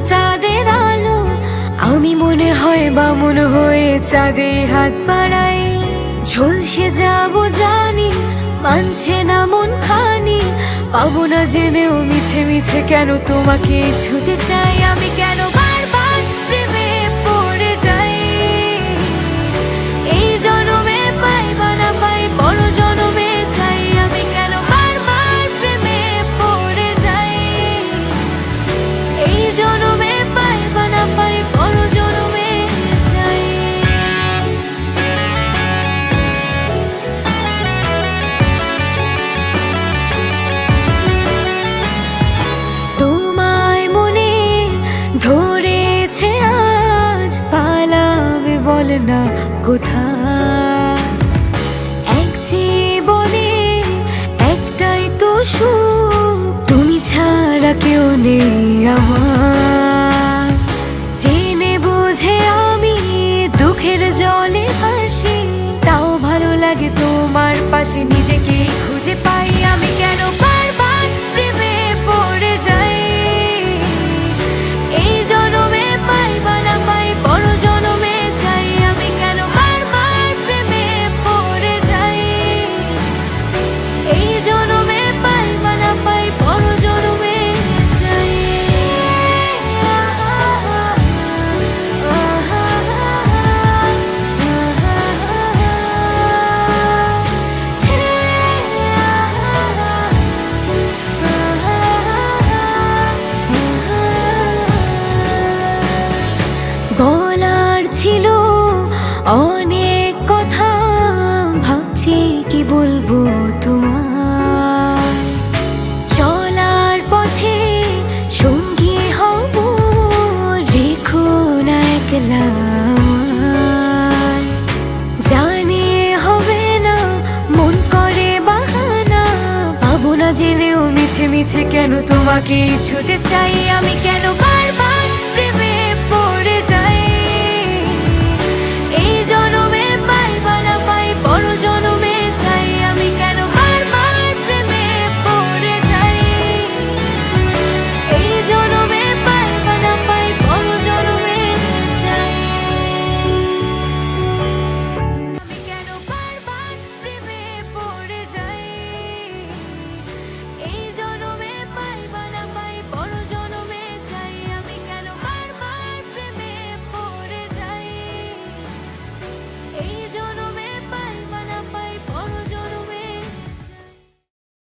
চাঁদের আলো, আমি মনে হয় বামুন হয়ে চাঁদে হাত বাড়াই। ঝলসে যাব জানি, মানছে না মন খানি, পাবো না জেনেও মিছে মিছে কেন তোমাকে ছুতে চাই। আমি কেন বারবার প্রেমে পড়ে যাই, এই জনমে পাই বা না পাই বড় জনমে চাই। আমি কেন বারবার প্রেমে পড়ে যাই, এই জনমে পাই বা না পাই বড় জনমে চাই। তোমায় মনে ধরেছে আজ, পালাবে বল না কোথায়। এক জীবনে একটাই তো সুখ, তুমি ছাড়া কেউ নেই আমার। জেনে বুঝে আমি দুঃখের জলে ভাসি, তাও ভালো লাগে তোমার পাশে নিজেকে খুঁজে পাই। আমি কেন বারবার প্রেমে পড়ে যাই, এই জনমে পাই বা না পাই বড় জনমে চাই। আমি কেন বারবার প্রেমে পড়ে যাই, এই জনমে পাই বা না পাই বড় জনমে চাই। বলার ছিল অনেক কথা, ভাবছি কি বলবো তোমার। চলার পথে সঙ্গী হব, রেখো না একলা আমায়। জানি হবে না, মন করে বাহানা, পাবো না জেনেও মিছে মিছে কেন তোমাকে ছুতে চাই। আমি কেন